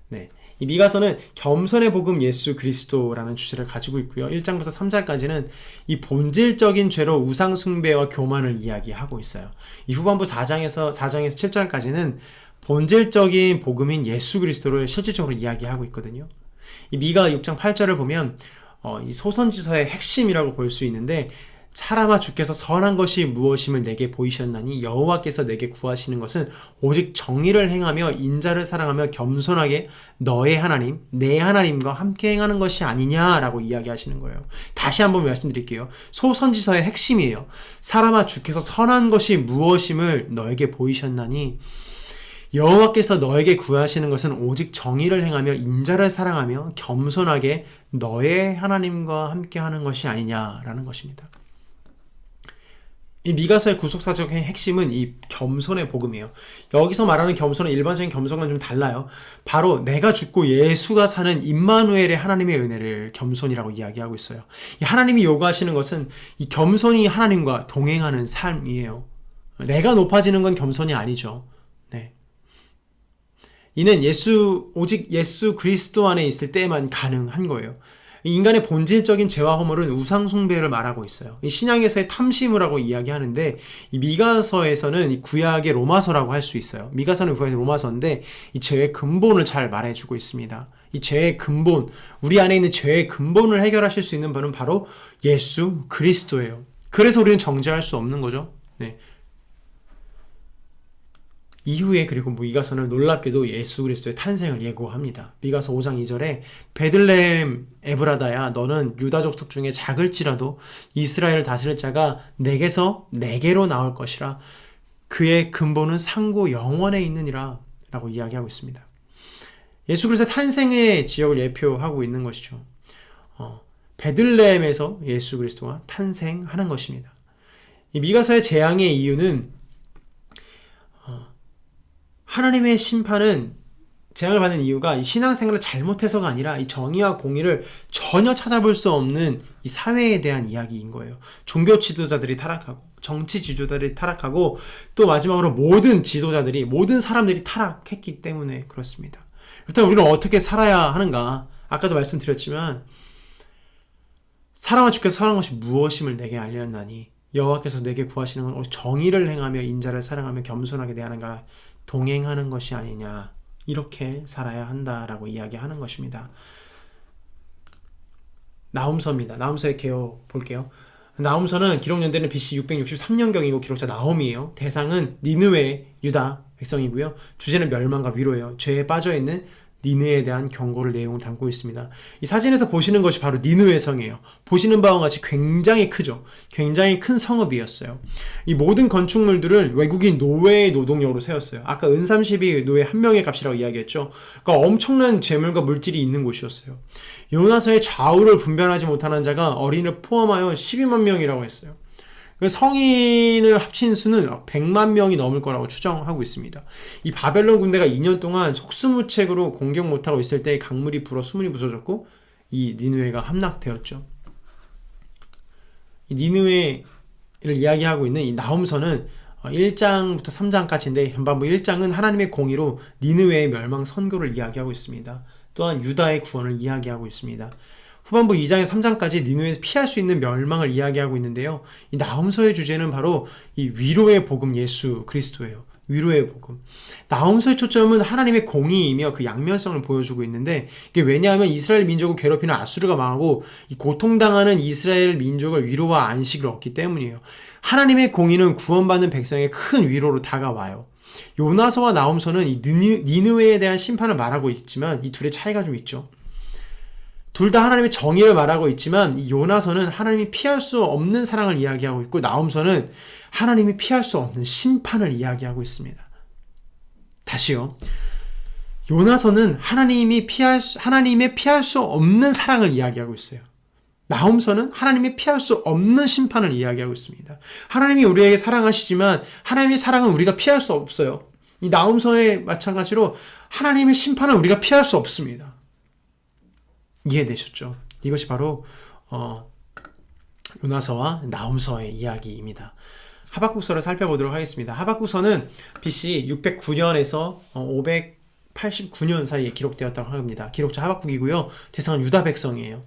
네, 이 미가서는 겸손의 복음 예수 그리스도라는 주제를 가지고 있고요. 1장부터 3장까지는 이 본질적인 죄로 우상 숭배와 교만을 이야기하고 있어요. 이 후반부 4장에서 7장까지는 본질적인 복음인 예수 그리스도를 실질적으로 이야기하고 있거든요. 이 미가 6장 8절을 보면 이 소선지서의 핵심이라고 볼 수 있는데 사람아 주께서 선한 것이 무엇임을 내게 보이셨나니 여호와께서 내게 구하시는 것은 오직 정의를 행하며 인자를 사랑하며 겸손하게 너의 하나님 내 하나님과 함께 행하는 것이 아니냐라고 이야기하시는 거예요. 다시 한번 말씀드릴게요. 소선지서의 핵심이에요. 사람아 주께서 선한 것이 무엇임을 너에게 보이셨나니 여호와께서 너에게 구하시는 것은 오직 정의를 행하며 인자를 사랑하며 겸손하게 너의 하나님과 함께 하는 것이 아니냐라는 것입니다. 이 미가서의 구속사적인 핵심은 이 겸손의 복음이에요. 여기서 말하는 겸손은 일반적인 겸손과는 좀 달라요. 바로 내가 죽고 예수가 사는 임마누엘의 하나님의 은혜를 겸손이라고 이야기하고 있어요. 이 하나님이 요구하시는 것은 이 겸손이 하나님과 동행하는 삶이에요. 내가 높아지는 건 겸손이 아니죠. 네. 이는 오직 예수 그리스도 안에 있을 때에만 가능한 거예요. 인간의 본질적인 죄와 허물은 우상숭배를 말하고 있어요. 이 신약에서의 탐심이라고 이야기하는데 이 미가서에서는 이 구약의 로마서라고 할 수 있어요. 미가서는 구약의 로마서인데 이 죄의 근본을 잘 말해주고 있습니다. 이 죄의 근본, 우리 안에 있는 죄의 근본을 해결하실 수 있는 분은 바로 예수 그리스도예요. 그래서 우리는 정죄할 수 없는 거죠. 네. 이후에 그리고 미가서는 놀랍게도 예수 그리스도의 탄생을 예고합니다. 미가서 5장 2절에 베들레헴 에브라다야 너는 유다 족속 중에 작을지라도 이스라엘을 다스릴 자가 내게서 내게로 나올 것이라 그의 근본은 상고 영원에 있느니라 라고 이야기하고 있습니다. 예수 그리스도의 탄생의 지역을 예표하고 있는 것이죠. 베들레헴에서 예수 그리스도가 탄생하는 것입니다. 이 미가서의 재앙의 이유는 하나님의 심판은 재앙을 받는 이유가 이 신앙생활을 잘못해서가 아니라 이 정의와 공의를 전혀 찾아볼 수 없는 이 사회에 대한 이야기인 거예요. 종교 지도자들이 타락하고 정치 지도자들이 타락하고 또 마지막으로 모든 사람들이 타락했기 때문에 그렇습니다. 일단 우리는 어떻게 살아야 하는가? 아까도 말씀드렸지만 사람아 주께서 선한 것이 무엇임을 내게 알렸나니 여호와께서 내게 구하시는 건 정의를 행하며 인자를 사랑하며 겸손하게 대하는가 동행하는 것이 아니냐 이렇게 살아야 한다라고 이야기하는 것입니다. 나훔서입니다. 나훔서의 개요 볼게요. 나훔서는 기록 연대는 BC 663년경이고 기록자 나홈이에요. 대상은 니느웨 유다 백성이고요. 주제는 멸망과 위로예요. 죄에 빠져있는 니느웨에 대한 경고를 내용을 담고 있습니다. 이 사진에서 보시는 것이 바로 니느웨 성이에요. 보시는 바와 같이 굉장히 크죠. 굉장히 큰 성읍이었어요. 이 모든 건축물들을 외국인 노예의 노동력으로 세웠어요. 아까 은삼십이 노예 한 명의 값이라고 이야기했죠. 그러니까 엄청난 재물과 물질이 있는 곳이었어요. 요나서의 좌우를 분별하지 못하는 자가 어린이를 포함하여 12만 명이라고 했어요. 성인을 합친 수는 100만 명이 넘을 거라고 추정하고 있습니다. 이 바벨론 군대가 2년 동안 속수무책으로 공격 못하고 있을 때 강물이 불어 수문이 부서졌고 이 니느웨가 함락되었죠. 이 니느웨를 이야기하고 있는 이 나훔서는 1장부터 3장까지인데 전반부 1장은 하나님의 공의로 니느웨의 멸망 선고를 이야기하고 있습니다. 또한 유다의 구원을 이야기하고 있습니다. 후반부 2장에서 3장까지 니느웨에서 피할 수 있는 멸망을 이야기하고 있는데요. 이 나훔서의 주제는 바로 이 위로의 복음 예수 그리스도예요. 위로의 복음. 나훔서의 초점은 하나님의 공의이며 그 양면성을 보여주고 있는데 이게 왜냐하면 이스라엘 민족을 괴롭히는 아수르가 망하고 이 고통당하는 이스라엘 민족을 위로와 안식을 얻기 때문이에요. 하나님의 공의는 구원받는 백성의 큰 위로로 다가와요. 요나서와 나훔서는 이 니느웨에 대한 심판을 말하고 있지만 이 둘의 차이가 좀 있죠. 둘 다 하나님의 정의를 말하고 있지만 이 요나서는 하나님이 피할 수 없는 사랑을 이야기하고 있고 나훔서는 하나님이 피할 수 없는 심판을 이야기하고 있습니다. 다시요. 요나서는 하나님의 피할 수 없는 사랑을 이야기하고 있어요. 나훔서는 하나님이 피할 수 없는 심판을 이야기하고 있습니다. 하나님이 우리에게 사랑하시지만 하나님의 사랑은 우리가 피할 수 없어요. 이 나훔서의 마찬가지로 하나님의 심판을 우리가 피할 수 없습니다. 이해되셨죠? 이것이 바로 요나서와 나훔서의 이야기입니다. 하박국서를 살펴보도록 하겠습니다. 하박국서는 BC 609년에서 589년 사이에 기록되었다고 합니다. 기록자 하박국이고요. 대상은 유다 백성이에요.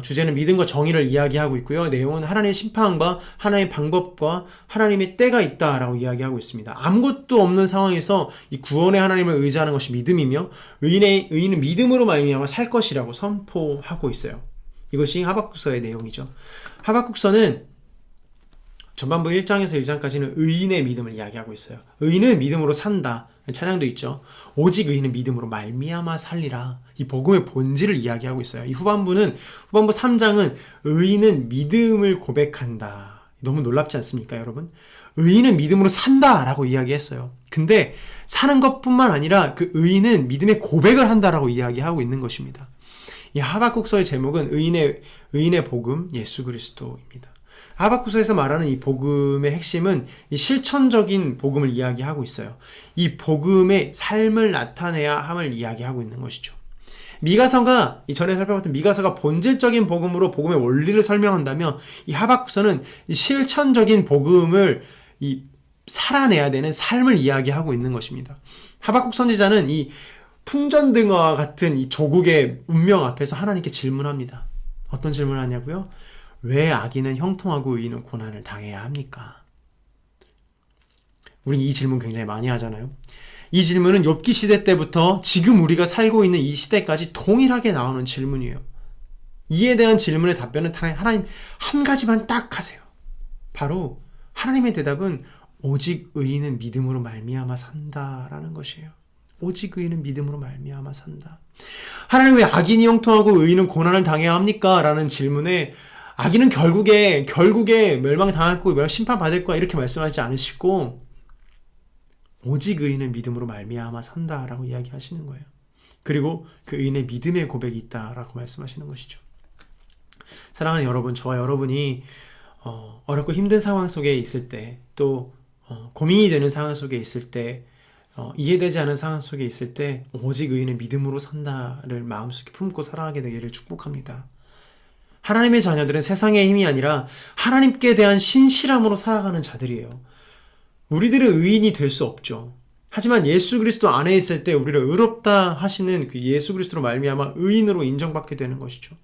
주제는 믿음과 정의를 이야기하고 있고요. 내용은 하나님의 심판과 하나님의 방법과 하나님의 때가 있다라고 이야기하고 있습니다. 아무것도 없는 상황에서 이 구원의 하나님을 의지하는 것이 믿음이며 의인은 믿음으로 말미암아 살 것이라고 선포하고 있어요. 이것이 하박국서의 내용이죠. 하박국서는 전반부 1장에서 1장까지는 의인의 믿음을 이야기하고 있어요. 의인은 믿음으로 산다. 찬양도 있죠. 오직 의인은 믿음으로 말미암아 살리라. 이 복음의 본질을 이야기하고 있어요. 이 후반부 3장은 의인은 믿음을 고백한다. 너무 놀랍지 않습니까, 여러분? 의인은 믿음으로 산다라고 이야기했어요. 근데 사는 것뿐만 아니라 그 의인은 믿음의 고백을 한다라고 이야기하고 있는 것입니다. 이 하박국서의 제목은 의인의 복음 예수 그리스도입니다. 하박국서에서 말하는 이 복음의 핵심은 이 실천적인 복음을 이야기하고 있어요. 이 복음의 삶을 나타내야 함을 이야기하고 있는 것이죠. 미가서가 이전에 살펴봤던 미가서가 본질적인 복음으로 복음의 원리를 설명한다면 이 하박국서는 이 실천적인 복음을 살아내야 되는 삶을 이야기하고 있는 것입니다. 하박국 선지자는 이 풍전등화와 같은 이 조국의 운명 앞에서 하나님께 질문합니다. 어떤 질문을 하냐고요? 왜 악인은 형통하고 의인은 고난을 당해야 합니까? 우린 이 질문 굉장히 많이 하잖아요. 이 질문은 욥기 시대 때부터 지금 우리가 살고 있는 이 시대까지 동일하게 나오는 질문이에요. 이에 대한 질문의 답변은 하나님 한 가지만 딱 하세요. 바로 하나님의 대답은 오직 의인은 믿음으로 말미암아 산다라는 것이에요. 오직 의인은 믿음으로 말미암아 산다. 하나님 왜 악인이 형통하고 의인은 고난을 당해야 합니까? 라는 질문에 악인은 결국에 멸망당할 거고 심판받을 거야 이렇게 말씀하지 않으시고 오직 의인은 믿음으로 말미암아 산다라고 이야기하시는 거예요. 그리고 그 의인의 믿음의 고백이 있다라고 말씀하시는 것이죠. 사랑하는 여러분, 저와 여러분이 어렵고 힘든 상황 속에 있을 때, 또 고민이 되는 상황 속에 있을 때, 이해되지 않은 상황 속에 있을 때 오직 의인은 믿음으로 산다를 마음속에 품고 살아가게 되기를 축복합니다. 하나님의 자녀들은 세상의 힘이 아니라 하나님께 대한 신실함으로 살아가는 자들이에요. 우리들은 의인이 될 수 없죠. 하지만 예수 그리스도 안에 있을 때 우리를 의롭다 하시는 그 예수 그리스도로 말미암아 의인으로 인정받게 되는 것이죠.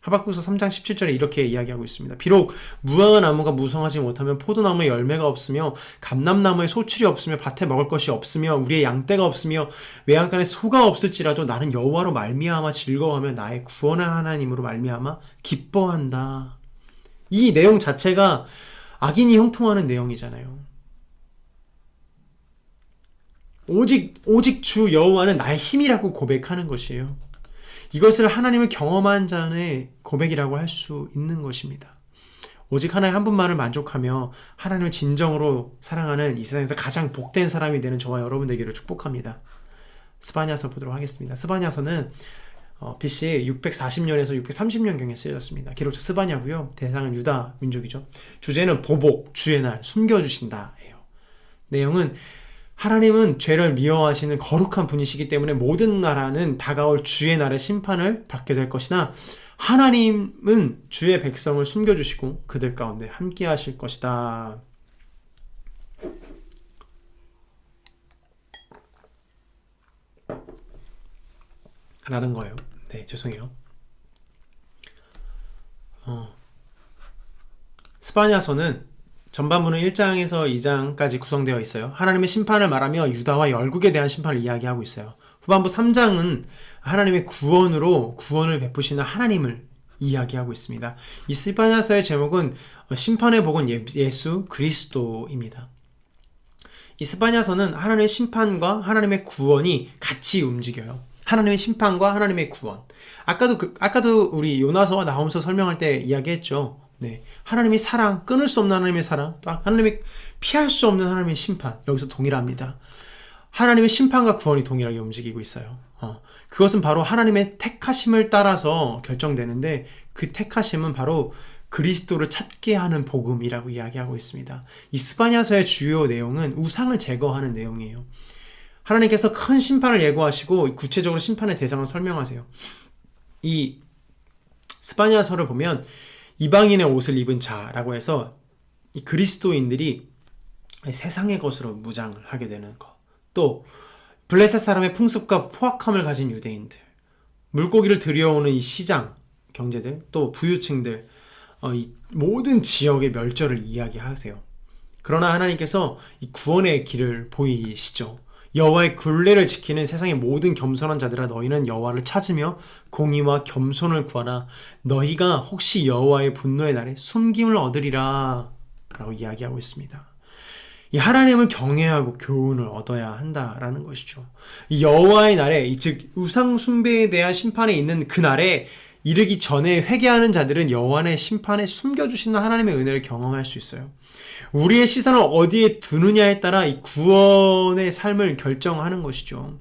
하박국서 3장 17절에 이렇게 이야기하고 있습니다. 비록 무화과 나무가 무성하지 못하면 포도나무에 열매가 없으며 감람나무에 소출이 없으며 밭에 먹을 것이 없으며 우리의 양떼가 없으며 외양간에 소가 없을지라도 나는 여호와로 말미암아 즐거워하며 나의 구원의 하나님으로 말미암아 기뻐한다. 이 내용 자체가 악인이 형통하는 내용이잖아요. 오직 주 여호와는 나의 힘이라고 고백하는 것이에요. 이것을 하나님을 경험한 자의 고백이라고 할 수 있는 것입니다. 오직 하나님 한 분만을 만족하며 하나님을 진정으로 사랑하는 이 세상에서 가장 복된 사람이 되는 저와 여러분 되기를 축복합니다. 스바냐서 보도록 하겠습니다. 스바냐서는 BC 640년에서 630년경에 쓰여졌습니다. 기록자 스바냐고요. 대상은 유다 민족이죠. 주제는 보복, 주의 날, 숨겨주신다예요. 내용은 하나님은 죄를 미워하시는 거룩한 분이시기 때문에 모든 나라는 다가올 주의 날의 심판을 받게 될 것이나 하나님은 주의 백성을 숨겨주시고 그들 가운데 함께 하실 것이다. 라는 거예요. 네, 죄송해요. 스바냐서는 전반부는 1장에서 2장까지 구성되어 있어요. 하나님의 심판을 말하며 유다와 열국에 대한 심판을 이야기하고 있어요. 후반부 3장은 하나님의 구원을 베푸시는 하나님을 이야기하고 있습니다. 이 스바냐서의 제목은 심판의 복은 예수 그리스도입니다. 이 스바냐서는 하나님의 심판과 하나님의 구원이 같이 움직여요. 하나님의 심판과 하나님의 구원. 아까도 우리 요나서와 나홈서 설명할 때 이야기했죠. 네, 하나님의 사랑, 끊을 수 없는 하나님의 사랑, 또 하나님의 피할 수 없는 하나님의 심판, 여기서 동일합니다. 하나님의 심판과 구원이 동일하게 움직이고 있어요. 그것은 바로 하나님의 택하심을 따라서 결정되는데 그 택하심은 바로 그리스도를 찾게 하는 복음이라고 이야기하고 있습니다. 이 스바냐서의 주요 내용은 우상을 제거하는 내용이에요. 하나님께서 큰 심판을 예고하시고 구체적으로 심판의 대상을 설명하세요. 이 스바냐서를 보면 이방인의 옷을 입은 자라고 해서 이 그리스도인들이 세상의 것으로 무장을 하게 되는 것, 또 블레셋 사람의 풍습과 포악함을 가진 유대인들, 물고기를 들여오는 이 시장 경제들, 또 부유층들, 이 모든 지역의 멸절을 이야기하세요. 그러나 하나님께서 이 구원의 길을 보이시죠. 여호와의 굴레를 지키는 세상의 모든 겸손한 자들아 너희는 여호와를 찾으며 공의와 겸손을 구하라. 너희가 혹시 여호와의 분노의 날에 숨김을 얻으리라. 라고 이야기하고 있습니다. 이 하나님을 경외하고 교훈을 얻어야 한다라는 것이죠. 이 여호와의 날에, 즉 우상 숭배에 대한 심판에 있는 그 날에 이르기 전에 회개하는 자들은 여호와의 심판에 숨겨주시는 하나님의 은혜를 경험할 수 있어요. 우리의 시선을 어디에 두느냐에 따라 이 구원의 삶을 결정하는 것이죠.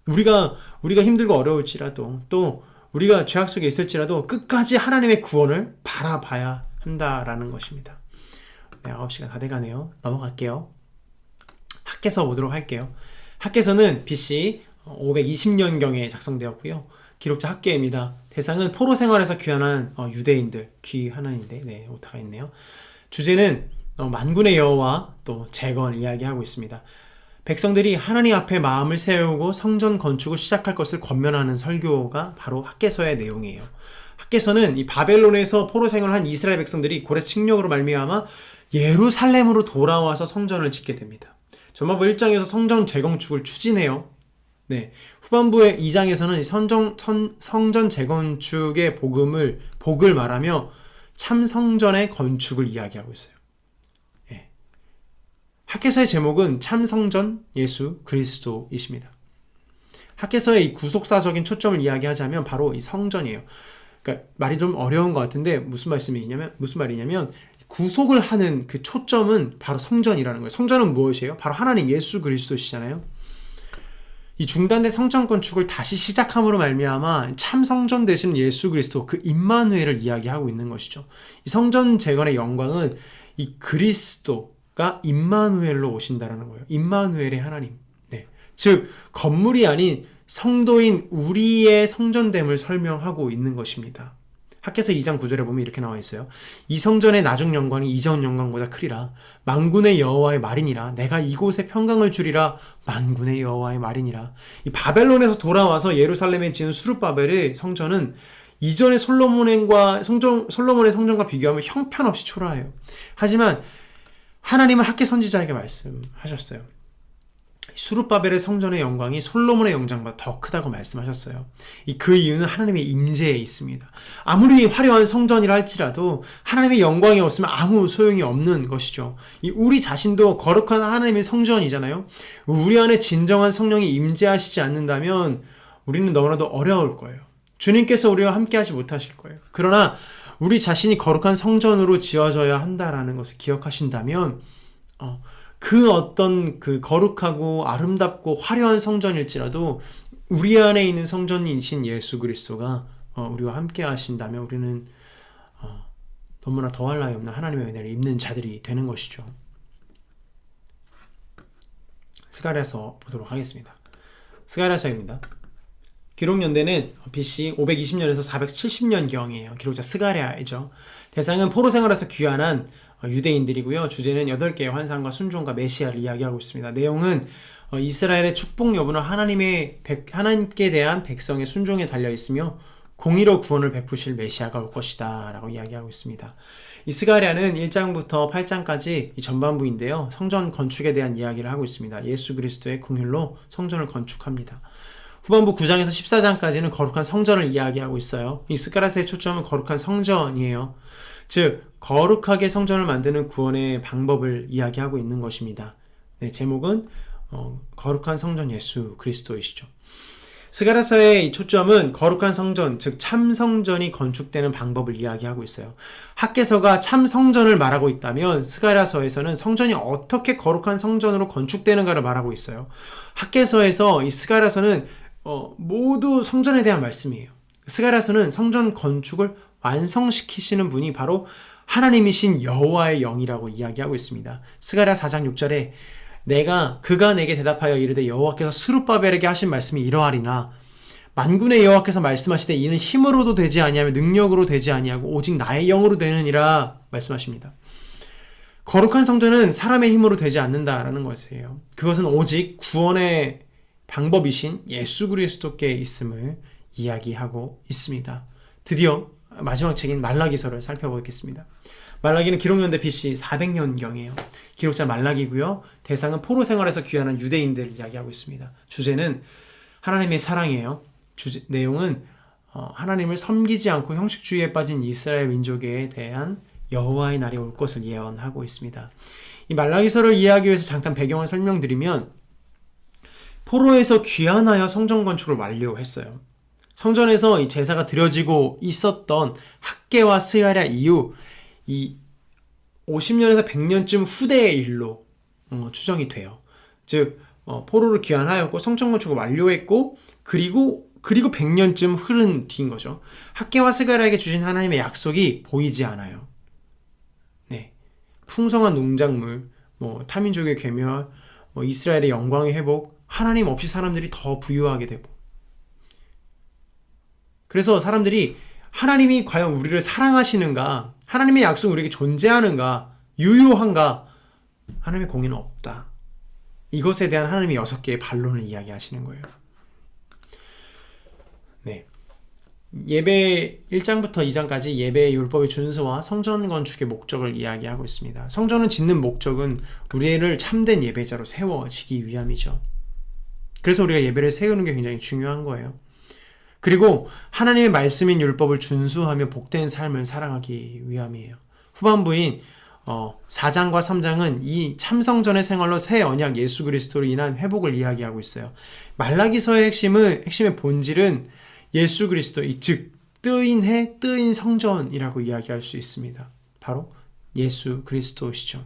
우리가 힘들고 어려울지라도, 또 우리가 죄악 속에 있을지라도 끝까지 하나님의 구원을 바라봐야 한다라는 것입니다. 네, 9시간 다 돼가네요. 넘어갈게요. 학개서 보도록 할게요. 학개서는 BC 520년경에 작성되었고요. 기록자 학개입니다. 대상은 포로 생활에서 귀환한 유대인들, 귀환한인데, 네, 오타가 있네요. 주제는 만군의 여호와 또 재건을 이야기하고 있습니다. 백성들이 하나님 앞에 마음을 세우고 성전 건축을 시작할 것을 권면하는 설교가 바로 학개서의 내용이에요. 학개서는 이 바벨론에서 포로 생활을 한 이스라엘 백성들이 고레 침략으로 말미암아 예루살렘으로 돌아와서 성전을 짓게 됩니다. 전반부 1장에서 성전 재건축을 추진해요. 네, 후반부의 2장에서는 성전 재건축의 복을 말하며 참성전의 건축을 이야기하고 있어요. 네. 학개서의 제목은 참성전 예수 그리스도이십니다. 학개서의 이 구속사적인 초점을 이야기하자면 바로 이 성전이에요. 그러니까 말이 좀 어려운 것 같은데 무슨 말이냐면 구속을 하는 그 초점은 바로 성전이라는 거예요. 성전은 무엇이에요? 바로 하나님 예수 그리스도시잖아요. 이 중단된 성전 건축을 다시 시작함으로 말미암아 참 성전 되신 예수 그리스도, 그 임마누엘을 이야기하고 있는 것이죠. 이 성전 재건의 영광은 이 그리스도가 임마누엘로 오신다라는 거예요. 임마누엘의 하나님. 네. 즉 건물이 아닌 성도인 우리의 성전됨을 설명하고 있는 것입니다. 학개서 2장 9절에 보면 이렇게 나와 있어요. 이 성전의 나중 영광이 이전 영광보다 크리라. 만군의 여호와의 말이니라. 내가 이곳에 평강을 주리라. 만군의 여호와의 말이니라. 이 바벨론에서 돌아와서 예루살렘에 지은 수룹바벨의 성전은 이전의 솔로몬의 성전과 비교하면 형편없이 초라해요. 하지만 하나님은 학개 선지자에게 말씀하셨어요. 수룹바벨의 성전의 영광이 솔로몬의 영광보다 더 크다고 말씀하셨어요. 그 이유는 하나님의 임재에 있습니다. 아무리 화려한 성전이라 할지라도 하나님의 영광이 없으면 아무 소용이 없는 것이죠. 우리 자신도 거룩한 하나님의 성전이잖아요. 우리 안에 진정한 성령이 임재하시지 않는다면 우리는 너무나도 어려울 거예요. 주님께서 우리와 함께 하지 못하실 거예요. 그러나 우리 자신이 거룩한 성전으로 지어져야 한다라는 것을 기억하신다면 그 어떤 그 거룩하고 아름답고 화려한 성전일지라도 우리 안에 있는 성전이신 예수 그리스도가 우리와 함께 하신다면 우리는 너무나 더할 나위 없는 하나님의 은혜를 입는 자들이 되는 것이죠. 스가랴서 보도록 하겠습니다. 스가랴서입니다. 기록 연대는 BC 520년에서 470년경이에요. 기록자 스가랴이죠. 대상은 포로 생활에서 귀환한 유대인들이고요. 주제는 8개의 환상과 순종과 메시아를 이야기하고 있습니다. 내용은 이스라엘의 축복 여부는 하나님께 대한 백성의 순종에 달려있으며 공의로 구원을 베푸실 메시아가 올 것이다 라고 이야기하고 있습니다. 이 스가랴는 1장부터 8장까지 이 전반부인데요. 성전 건축에 대한 이야기를 하고 있습니다. 예수 그리스도의 긍휼로 성전을 건축합니다. 후반부 9장에서 14장까지는 거룩한 성전을 이야기하고 있어요. 이 스가랴서의 초점은 거룩한 성전이에요. 즉 거룩하게 성전을 만드는 구원의 방법을 이야기하고 있는 것입니다. 네, 제목은 거룩한 성전 예수 그리스도이시죠. 스가랴서의 초점은 거룩한 성전, 즉 참성전이 건축되는 방법을 이야기하고 있어요. 학개서가 참성전을 말하고 있다면 스가랴서에서는 성전이 어떻게 거룩한 성전으로 건축되는가를 말하고 있어요. 학개서에서 이 스가랴서는 모두 성전에 대한 말씀이에요. 스가랴서는 성전 건축을 완성시키시는 분이 바로 하나님이신 여호와의 영이라고 이야기하고 있습니다. 스가랴 4장 6절에 그가 내게 대답하여 이르되 여호와께서 스룹바벨에게 하신 말씀이 이러하리나 만군의 여호와께서 말씀하시되 이는 힘으로도 되지 아니하며 능력으로 되지 아니하고 오직 나의 영으로 되느니라 말씀하십니다. 거룩한 성전은 사람의 힘으로 되지 않는다라는 것이에요. 그것은 오직 구원의 방법이신 예수 그리스도께 있음을 이야기하고 있습니다. 드디어 마지막 책인 말라기서를 살펴보겠습니다. 말라기는 기록연대 BC 400년경이에요. 기록자 말라기고요. 대상은 포로 생활에서 귀환한 유대인들을 이야기하고 있습니다. 주제는 하나님의 사랑이에요. 내용은 하나님을 섬기지 않고 형식주의에 빠진 이스라엘 민족에 대한 여호와의 날이 올 것을 예언하고 있습니다. 이 말라기서를 이해하기 위해서 잠깐 배경을 설명드리면 포로에서 귀환하여 성전 건축을 완료했어요. 성전에서 이 제사가 드려지고 있었던 학개와 스가랴 이후 이 50년에서 100년쯤 후대의 일로 추정이 돼요. 즉 포로를 귀환하였고 성전 건축을 완료했고 그리고 100년쯤 흐른 뒤인 거죠. 학개와 스가랴에게 주신 하나님의 약속이 보이지 않아요. 네, 풍성한 농작물, 타민족의 괴멸, 이스라엘의 영광의 회복, 하나님 없이 사람들이 더 부유하게 되고, 그래서 사람들이 하나님이 과연 우리를 사랑하시는가, 하나님의 약속이 우리에게 존재하는가, 유효한가, 하나님의 공의는 없다. 이것에 대한 하나님의 6개의 반론을 이야기하시는 거예요. 네. 예배 1장부터 2장까지 예배의 율법의 준수와 성전 건축의 목적을 이야기하고 있습니다. 성전을 짓는 목적은 우리를 참된 예배자로 세워지기 위함이죠. 그래서 우리가 예배를 세우는 게 굉장히 중요한 거예요. 그리고 하나님의 말씀인 율법을 준수하며 복된 삶을 살아가기 위함이에요. 후반부인 4장과 3장은 이 참성전의 생활로 새 언약 예수 그리스도로 인한 회복을 이야기하고 있어요. 말라기서의 핵심의 본질은 예수 그리스도, 즉 뜨인 해, 뜨인 성전이라고 이야기할 수 있습니다. 바로 예수 그리스도시죠.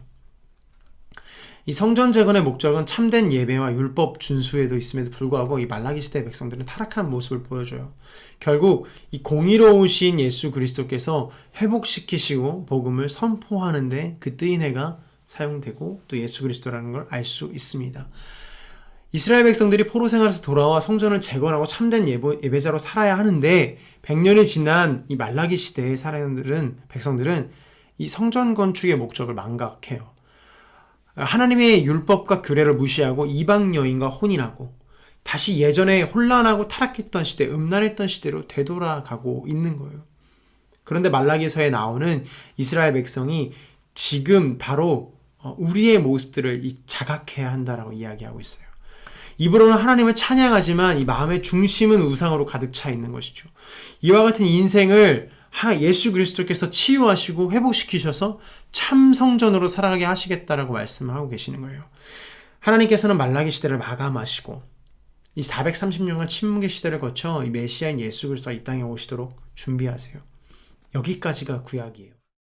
이 성전 재건의 목적은 참된 예배와 율법 준수에도 있음에도 불구하고 이 말라기 시대 백성들은 타락한 모습을 보여줘요. 결국 이 공의로우신 예수 그리스도께서 회복시키시고 복음을 선포하는데 그 뜨인 해가 사용되고 또 예수 그리스도라는 걸 알 수 있습니다. 이스라엘 백성들이 포로 생활에서 돌아와 성전을 재건하고 참된 예배자로 살아야 하는데 100년이 지난 이 말라기 시대의 백성들은 이 성전 건축의 목적을 망각해요. 하나님의 율법과 규례를 무시하고 이방 여인과 혼인하고 다시 예전에 혼란하고 타락했던 시대, 음란했던 시대로 되돌아가고 있는 거예요. 그런데 말라기서에 나오는 이스라엘 백성이 지금 바로 우리의 모습들을 자각해야 한다라고 이야기하고 있어요. 입으로는 하나님을 찬양하지만 이 마음의 중심은 우상으로 가득 차 있는 것이죠. 이와 같은 인생을 예수 그리스도께서 치유하시고 회복시키셔서 참 성전으로 살아가게 하시겠다라고 말씀을 하고 계시는 거예요. 하나님께서는 말라기 시대를 마감하시고 이 430년간 침묵의 시대를 거쳐 이 메시아인 예수 그리스도가 이 땅에 오시도록 준비하세요. 여기까지가 구약이에요.